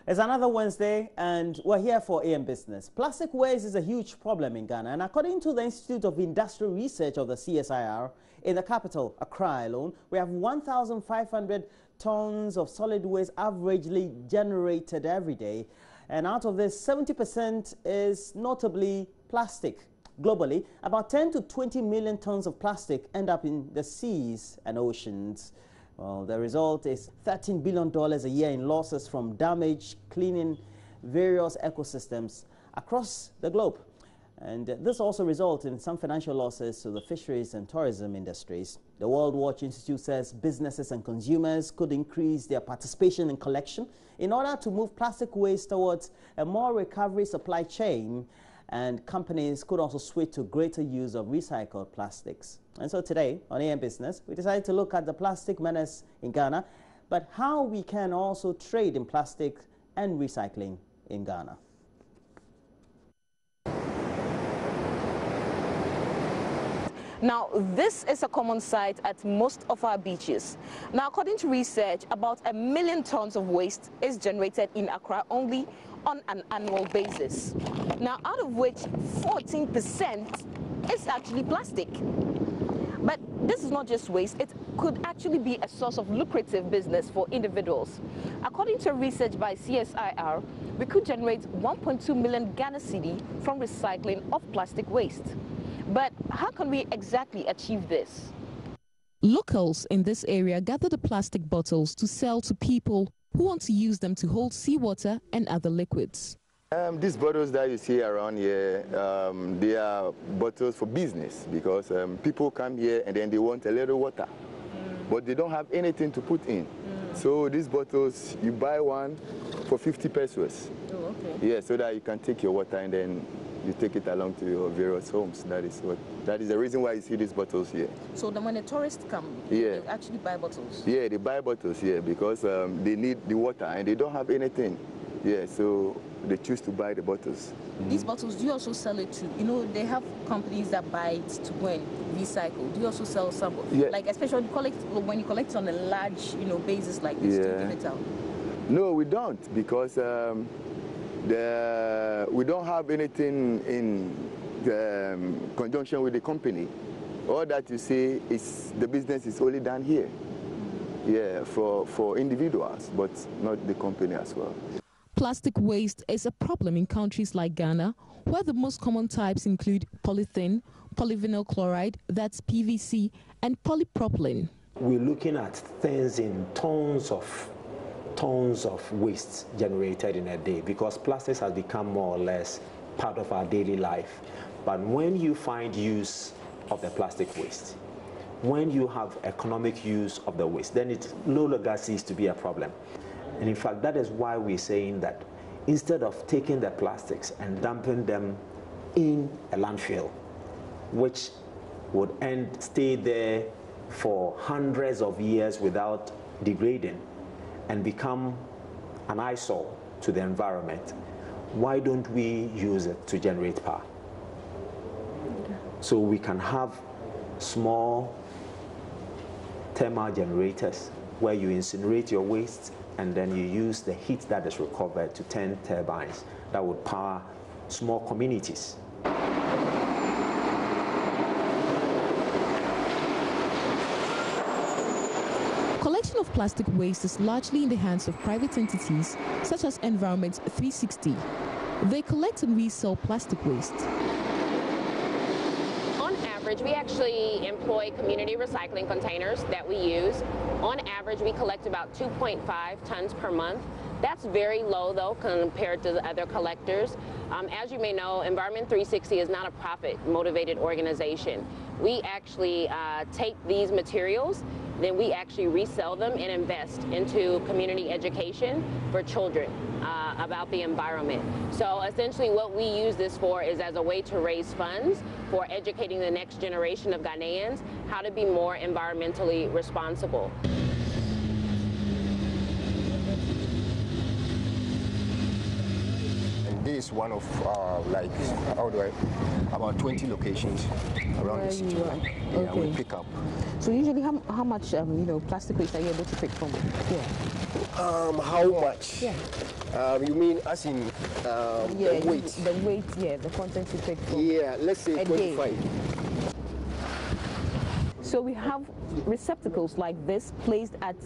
It's another Wednesday, and we're here for AM Business. Plastic waste is a huge problem in Ghana, and according to the Institute of Industrial Research of the CSIR, in the capital, Accra alone, we have 1,500 tons of solid waste averagely generated every day, and out of this, 70% is notably plastic. Globally, about 10 to 20 million tons of plastic end up in the seas and oceans. Well, the result is $13 billion a year in losses from damage, cleaning various ecosystems across the globe. And this also results in some financial losses to the fisheries and tourism industries. The World Watch Institute says businesses and consumers could increase their participation in collection in order to move plastic waste towards a more recovery supply chain, and companies could also switch to greater use of recycled plastics. And so today on AM Business, we decided to look at the plastic menace in Ghana, but how we can also trade in plastic and recycling in Ghana. Now, this is a common sight at most of our beaches. Now, according to research, about 1 million tons of waste is generated in Accra only on an annual basis. Now, out of which 14% is actually plastic. But this is not just waste, it could actually be a source of lucrative business for individuals. According to research by CSIR, we could generate 1.2 million Ghana cedi from recycling of plastic waste. But how can we exactly achieve this? Locals in this area gather the plastic bottles to sell to people who want to use them to hold seawater and other liquids. These bottles that you see around here, they are bottles for business because people come here and then they want a little water, but they don't have anything to put in. So these bottles, you buy one for 50 pesos. Oh, okay. Yeah, so that you can take your water and then you take it along to your various homes. That is the reason why you see these bottles here. So when the tourists come, they actually buy bottles? Yeah, they buy bottles here because they need the water and they don't have anything. Yeah, so they choose to buy the bottles. These bottles, do you also sell it to, you know, they have companies that buy it to go and recycle. Do you also sell some? Yeah. Like, especially when you collect on a large, you know, basis like this, to give it out? No, we don't, because we don't have anything in conjunction with the company. All that you see is the business is only done here. Yeah, for individuals, but not the company as well. Plastic waste is a problem in countries like Ghana, where the most common types include polythene, polyvinyl chloride, that's PVC, and polypropylene. We're looking at things in tons of waste generated in a day because plastics has become more or less part of our daily life. But when you find use of the plastic waste, when you have economic use of the waste, then it no longer ceases to be a problem. And in fact, that is why we're saying that instead of taking the plastics and dumping them in a landfill, which would stay there for hundreds of years without degrading and become an eyesore to the environment, why don't we use it to generate power? So we can have small thermal generators where you incinerate your waste and then you use the heat that is recovered to turn turbines that would power small communities. Collection of plastic waste is largely in the hands of private entities such as Environment 360. They collect and resell plastic waste. On average, we actually employ community recycling containers that we use. On average, we collect about 2.5 tons per month. That's very low, though, compared to the other collectors. As you may know, Environment 360 is not a profit-motivated organization. We actually take these materials, then we actually resell them and invest into community education for children about the environment. So essentially what we use this for is as a way to raise funds for educating the next generation of Ghanaians how to be more environmentally responsible. This is one of about 20 locations around the city. Yeah, we pick up. So usually how much plastic waste are you able to pick from here? How much? Yeah. You mean as in the weight? The weight, yeah, the content you take from. Yeah, let's say 25. So we have receptacles like this placed at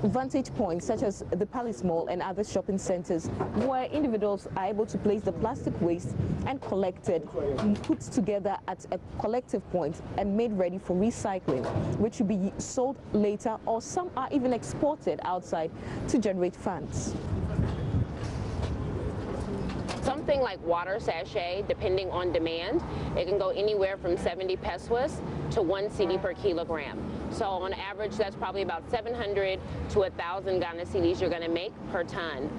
vantage points such as the Palace Mall and other shopping centers where individuals are able to place the plastic waste and collected, put together at a collective point and made ready for recycling, which will be sold later, or some are even exported outside to generate funds. Something like water sachet, depending on demand, it can go anywhere from 70 pesos to 1 cedi per kilogram. So on average, that's probably about 700 to 1,000 Ghana cedis you're going to make per ton.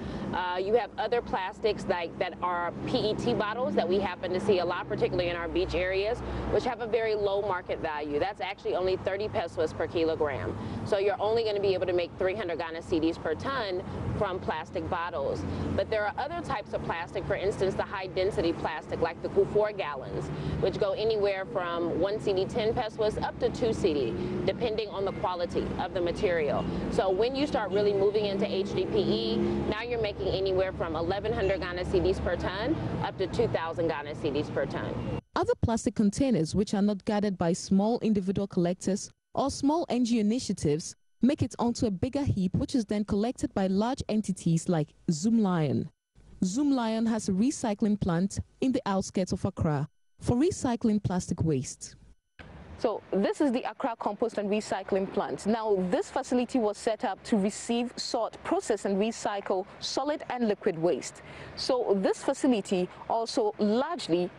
You have other plastics like that are PET bottles that we happen to see a lot, particularly in our beach areas, which have a very low market value. That's actually only 30 pesos per kilogram. So you're only going to be able to make 300 Ghana cedis per ton from plastic bottles. But there are other types of plastic, for instance, the high density plastic like the Q4 gallons, which go anywhere from 1 cedi 10 pesos up to 2 cedi, depending on the quality of the material. So when you start really moving into HDPE, now you're making anywhere from 1,100 Ghana cedis per ton up to 2,000 Ghana cedis per ton. Other plastic containers which are not gathered by small individual collectors or small NGO initiatives make it onto a bigger heap, which is then collected by large entities like Zoomlion. Zoomlion has a recycling plant in the outskirts of Accra for recycling plastic waste. So this is the Accra Compost and Recycling Plant. Now, this facility was set up to receive, sort, process and recycle solid and liquid waste. So this facility also largely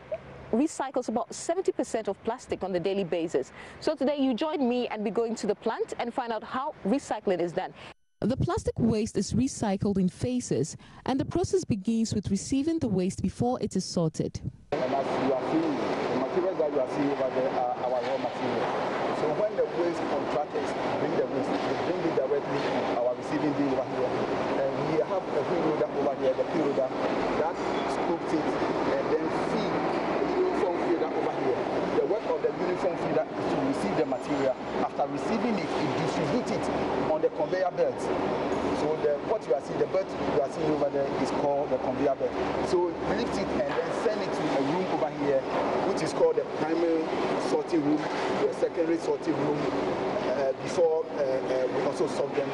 recycles about 70% of plastic on a daily basis. So today you join me and we're going to the plant and find out how recycling is done. The plastic waste is recycled in phases, and the process begins with receiving the waste before it is sorted. And as you are seeing, the materials that you are seeing over there are our raw materials. So when the waste contractors bring the waste, they bring it directly to our receiving bin over here. And we have a wheel loader over here, the wheel loader, that scoops it and then feed the uniform feeder over here. The work of the uniform feeder is to receive the material. After receiving it, it distributes it on the conveyor belt. So what you are seeing, the belt you are seeing over there is called the conveyor belt. So lift it and then send it to a room over here, which is called the primary sorting room, the secondary sorting room, before we also sort them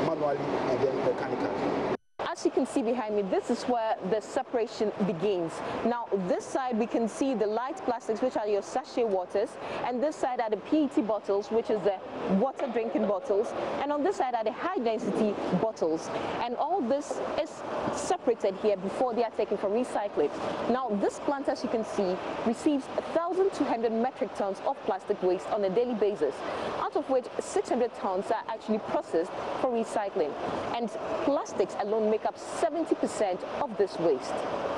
manually and then mechanically. As you can see behind me, this is where the separation begins. Now, this side we can see the light plastics, which are your sachet waters, and this side are the PET bottles, which is the water drinking bottles, and on this side are the high density bottles. And all this is separated here before they are taken for recycling. Now, this plant, as you can see, receives 1,200 metric tons of plastic waste on a daily basis, out of which 600 tons are actually processed for recycling. And plastics alone make up 70% of this waste.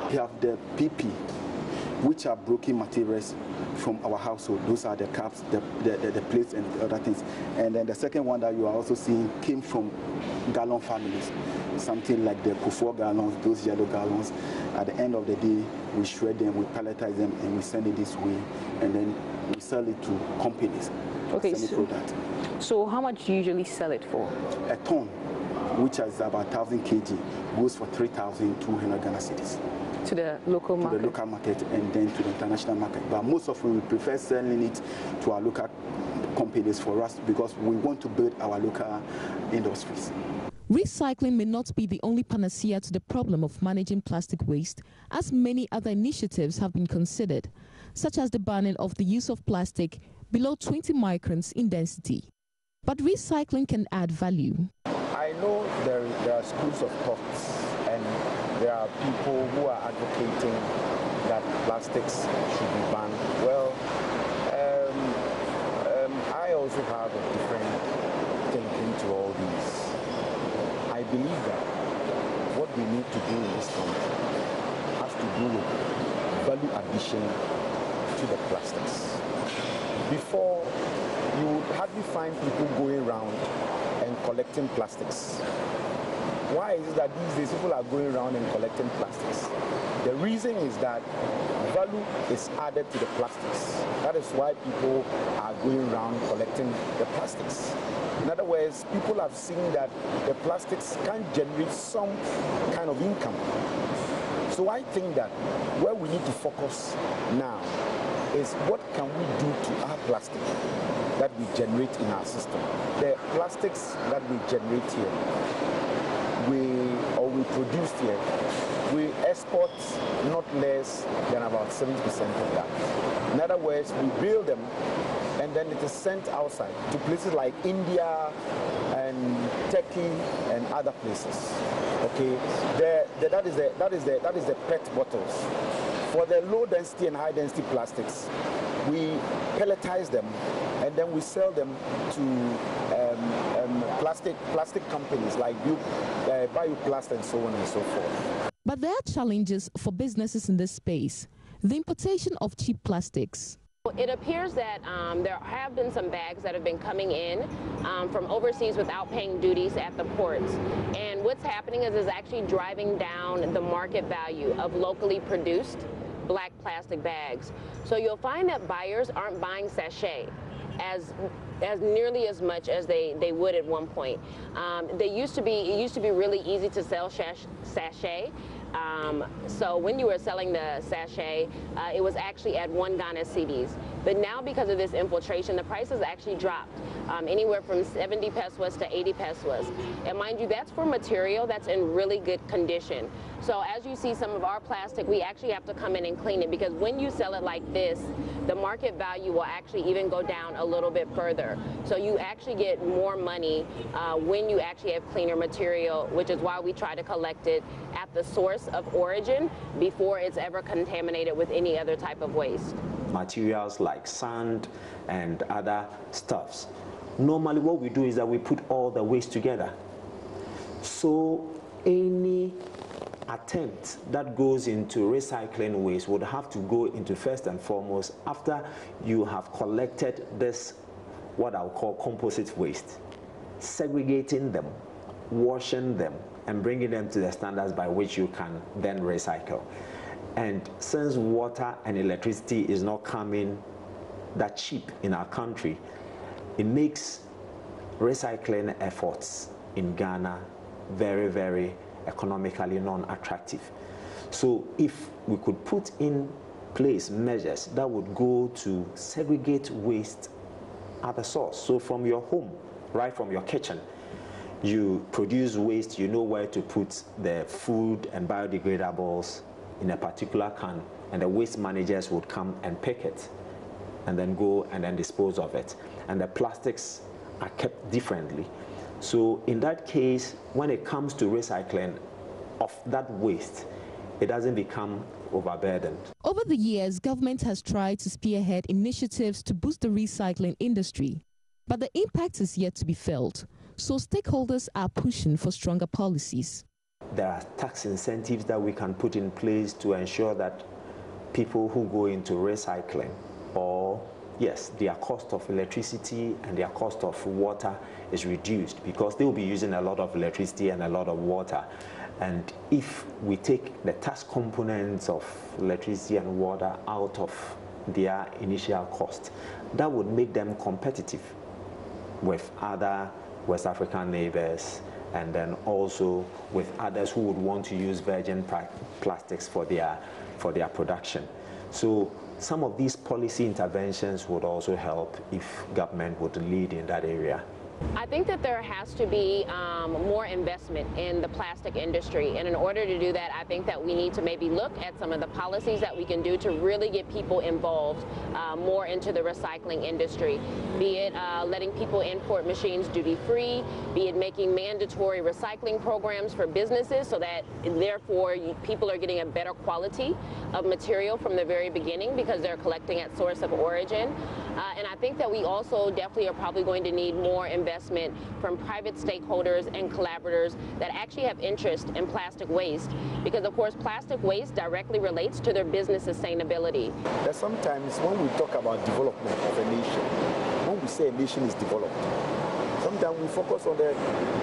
We have the PP, which are broken materials from our household. Those are the cups, the plates and other things. And then the second one that you are also seeing came from gallon families. Something like the Q4 gallons, those yellow gallons. At the end of the day, we shred them, we palletize them, and we send it this way. And then we sell it to companies. Okay, so how much do you usually sell it for? A ton, which is about 1,000 kg, goes for 3,200 Ghana cedis. To the local market? To the local market and then to the international market. But most of them, we prefer selling it to our local companies for us because we want to build our local industries. Recycling may not be the only panacea to the problem of managing plastic waste, as many other initiatives have been considered, such as the banning of the use of plastic below 20 microns in density. But recycling can add value. I know there are schools of thoughts and there are people who are advocating that plastics should be banned. Well, I also have a different thinking to all these. I believe that what we need to do in this country has to do with value addition to the plastics. Before, you would hardly find people going around and collecting plastics. Why is it that these days people are going around and collecting plastics? The reason is that value is added to the plastics. That is why people are going around collecting the plastics. In other words, people have seen that the plastics can generate some kind of income. So I think that where we need to focus now is what can we do to our plastic that we generate in our system. The plastics that we generate here, we produce here, we export not less than about 70% of that. In other words, we build them and then it is sent outside to places like India and Turkey and other places. Okay, that is the PET bottles. For the low density and high density plastics, we pelletize them and then we sell them to plastic companies like Bioplast and so on and so forth. But there are challenges for businesses in this space. The importation of cheap plastics. It appears that there have been some bags that have been coming in from overseas without paying duties at the ports. And what's happening is actually driving down the market value of locally produced black plastic bags. So you'll find that buyers aren't buying sachet as nearly as much as they would at one point. It used to be really easy to sell sachet. So when you were selling the sachet, it was actually at 1 Ghana cedis. But now because of this infiltration, the prices actually dropped anywhere from 70 pesos to 80 pesos. And mind you, that's for material that's in really good condition. So as you see some of our plastic, we actually have to come in and clean it, because when you sell it like this, the market value will actually even go down a little bit further. So you actually get more money when you actually have cleaner material, which is why we try to collect it at the source of origin before it's ever contaminated with any other type of waste. Materials like sand and other stuffs. Normally what we do is that we put all the waste together. So any attempt that goes into recycling waste would have to go into, first and foremost, after you have collected this, what I'll call composite waste, segregating them, washing them, and bringing them to the standards by which you can then recycle. And since water and electricity is not coming that cheap in our country, it makes recycling efforts in Ghana very, very economically non-attractive. So if we could put in place measures that would go to segregate waste at the source. So from your home, right from your kitchen, you produce waste, you know where to put the food and biodegradables in a particular can, and the waste managers would come and pick it and then go and then dispose of it. And the plastics are kept differently. So in that case, when it comes to recycling of that waste, it doesn't become overburdened. Over the years, government has tried to spearhead initiatives to boost the recycling industry, but the impact is yet to be felt. So stakeholders are pushing for stronger policies. There are tax incentives that we can put in place to ensure that people who go into recycling, or yes, their cost of electricity and their cost of water is reduced, because they will be using a lot of electricity and a lot of water. And if we take the tax components of electricity and water out of their initial cost, that would make them competitive with other West African neighbors, and then also with others who would want to use virgin plastics for their production. So some of these policy interventions would also help if government would lead in that area. I think that there has to be more investment in the plastic industry, and in order to do that, I think that we need to maybe look at some of the policies that we can do to really get people involved more into the recycling industry, be it letting people import machines duty-free, be it making mandatory recycling programs for businesses so that therefore people are getting a better quality of material from the very beginning because they're collecting at source of origin. And I think that we also definitely are probably going to need more investment from private stakeholders and collaborators that actually have interest in plastic waste, because of course plastic waste directly relates to their business sustainability. That sometimes when we talk about development of a nation, when we say a nation is developed, sometimes we focus on the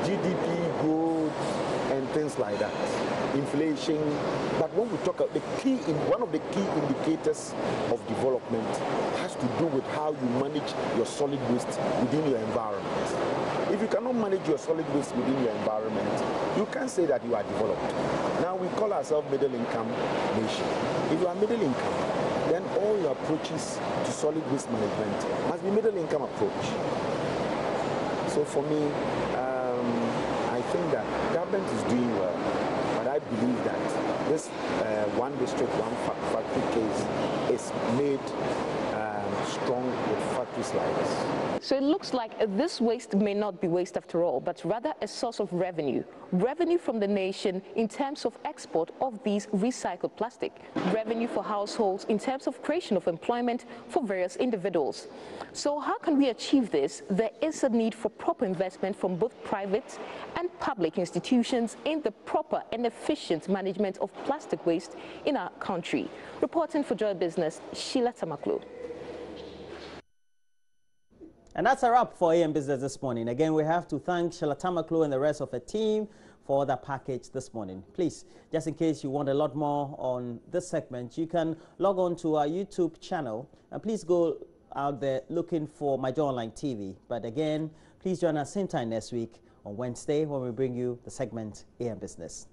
GDP growth and things like that, inflation. But when we talk about one of the key indicators of development has to do with how you manage your solid waste within your environment. If you cannot manage your solid waste within your environment, you can't say that you are developed. Now we call ourselves middle income nation. If you are middle income, then all your approaches to solid waste management must be middle income approach. So for me, I think that government is doing well, but I believe that this one district, one factory case is made strong with factories like this. So it looks like this waste may not be waste after all, but rather a source of revenue. Revenue from the nation in terms of export of these recycled plastic. Revenue for households in terms of creation of employment for various individuals. So how can we achieve this? There is a need for proper investment from both private and public institutions in the proper and efficient management of plastic waste in our country. Reporting for Joy Business, Sheila Tamaklo. And that's a wrap for AM Business this morning. Again, we have to thank Sheila Tamaklo and the rest of the team for that package this morning. Please, just in case you want a lot more on this segment, you can log on to our YouTube channel and please go out there looking for My Joy Online TV. But again, please join us same time next week on Wednesday when we bring you the segment AM Business.